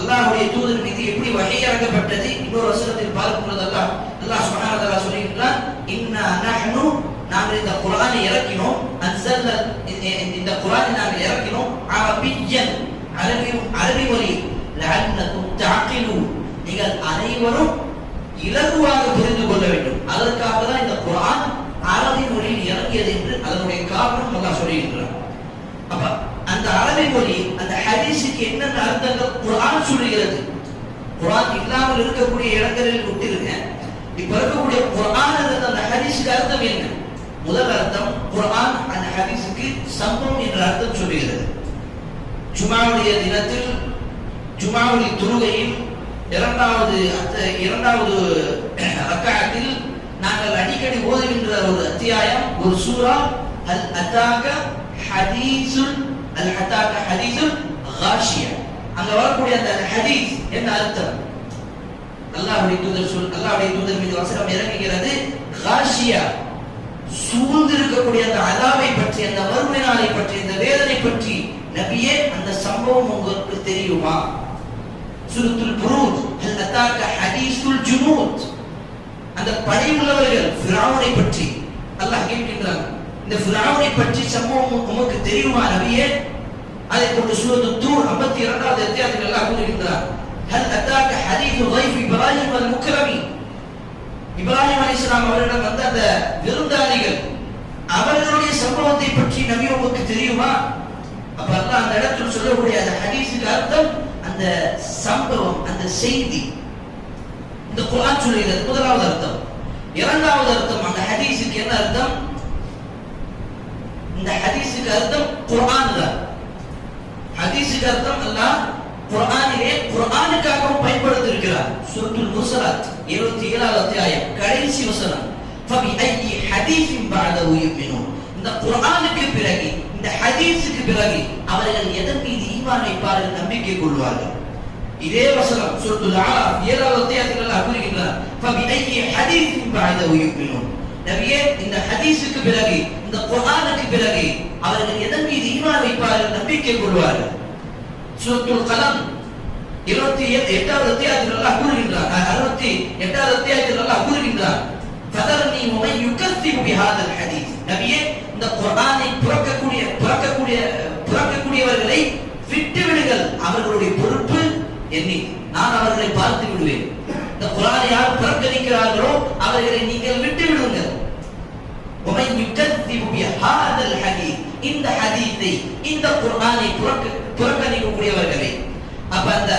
அல்லாஹ்வுடைய தூதர் மீது எப்படி வஹி இறக்கப்பட்டது இன்னொரு வசனத்தில் பார்க்கும்போது அல்லாஹ் சுப்ஹானஹு வ தஆலா சொல்கிறார், இன்னா நஹ்னு, நாங்கள் இந்த குர்ஆனை இறக்கினோம், அன்ஸல்னா, இந்த குர்ஆனை நாங்கள் இறக்கினோம் அரபியன், அரபி மொழி, லஅல்லகும் தஅகிலூன், நீங்கள் அனைவரும் இலகுவாக புரிந்து கொள்ள வேண்டும். அதற்காக தான் இந்த குர்ஆன் அரபி மொழியில் இறங்கியது என்று அதனுடைய காரணம் அல்லாஹ் சொல்லியிருக்கிறார். அப்ப அந்த அரபி மொழி, அந்த ஹதீஸுக்கு என்னென்ன அர்த்தங்கள் குர்ஆன் சொல்லுகிறது, குர்ஆன் இல்லாமல் இருக்கக்கூடிய இடங்களில் விட்டிருங்க. இப்ப இருக்கக்கூடிய குர்ஆன் அந்த ஹதீஸுக்கு அர்த்தம் என்ன? முதல் அர்த்தம், குர்ஆன் அந்த ஹதீஸுக்கு சம்பவம் என்ற அர்த்தம் சொல்லுகிறது. ஜுமாவுடைய தினத்தில் ஜுமாவுடைய தொழுகையில் இரண்டாவது ரக்அத்தில் நாங்கள் அடிக்கடி ஓதுகின்ற ஒரு அத்தியாயம், ஒரு சூரா, அல் அதாக ஹதீஸுல் காஷியா. அங்க வரக்கூடிய அந்த ஹதீஸ் என்ன அர்த்தம்? அல்லாஹ்வுடைய தூதர் மீது வசனம் இறங்குகிறது, காஷியா, சூழ்ந்திருக்கக்கூடிய அந்த அதாவை பற்றி, அந்த மறுமை நாளை பற்றி, அந்த வேதனை பற்றி நபியே அந்த சம்பவம் உங்களுக்கு தெரியுமா? சூரத்துல் புரூஜ், ஹல் அதாக ஹதீஸுல் ஜுனூத், அந்த படை உள்ளவர்கள் ஃபிரௌனை பற்றி அல்லாஹ் கேட்கின்றான், இந்த ஃபிரௌனை பற்றி சம்பவம் உங்களுக்கு தெரியுமா நபியே? அதை கொண்டு சூரத்துல் தூர் 52வது அத்தியாயத்தில் அல்லாஹ் கூறுகின்றார், ஹல் அதாக ஹதீஸு ضيف இப்ராஹிம் அல் முக்ரமி, இப்ராஹிம் அலைஹிஸ்ஸலாம் அவர்களிடம் வந்த அந்த விருந்தாளிகள், அவர்களுடைய சம்பவத்தை பற்றி நபி உங்களுக்கு தெரியுமா? அப்ப அல்லாஹ் அந்த இடத்தில் சொல்லக்கூடிய அந்த ஹதீஸுக்கு அர்த்தம் அந்த சம்பவம், அந்த செய்தி. இந்த குர்ஆன் சொல்லுகிறது முதலாவது அர்த்தம். இரண்டாவது அர்த்தம், அந்த ஹதீஸுக்கு என்ன அர்த்தம்? இந்த ஹதீஸுக்கு அர்த்தம் குர்ஆன் தான். ஹதீஸுக்கு அர்த்தம் அல்லாஹ் குர்ஆனிலே குர்ஆனுக்காகவும் பயன்படுத்தி இருக்கிறார். சூரத்துல் முர்ஸலாத் 77வது அத்தியாயம் கடைசி வசனம், ஃபபி ஐயி ஹதீஸின் பஅதஹு யுமினூன், இந்த குர்ஆனுக்கு பிறகு, இந்த ஹதீஸுக்கு பிறகு அவர்கள் எதன் மீது ஈமான் வைப்பார்கள், நம்பிக்கை கொள்வார்கள். இதே வசனம் சூரத்துல் அராஃப் 7வது அத்தியாயத்தில் அல்லாஹ் கூறுகிறார், ஃபபி ஐயி ஹதீஸின் பஅதஹு யுமினூன், நபியே இந்த ஹதீஸுக்கு பிறகு, இந்த குர்ஆனுக்கு பிறகு அவர்கள் எதன் மீது ஈமான் வைப்பார்கள், நம்பிக்கை கொள்வார்கள். சூரத்துல் கலம் 28வது அத்தியாயத்தில் அல்லாஹ் கூறுகிறார், 68வது அத்தியாயத்தில் அல்லாஹ் கூறுகிறார், ஃபதர்னி வ மன் யுகஸ்ஸிபு பிஹாதல் ஹதீஸ், நபியே இந்த குர்ஆனை புறக்கக்கூடியவர்களை விட்டு விடுங்கள், அவர்களுடைய பொறுப்பு என்னை, நான் அவர்களை பார்த்து விடுவேன். இந்த குர்ஆனை யார் புறக்கணிக்கிறார்களோ அவர்களை நீங்கள் விட்டு விடுங்கள். வ மன் யுகஸ்ஸிபு பிஹாதல் ஹதீஸ், இந்த ஹதீஸை, இந்த குர்ஆனை புறக்கணிக்கக்கூடியவர்களை. அப்ப அந்த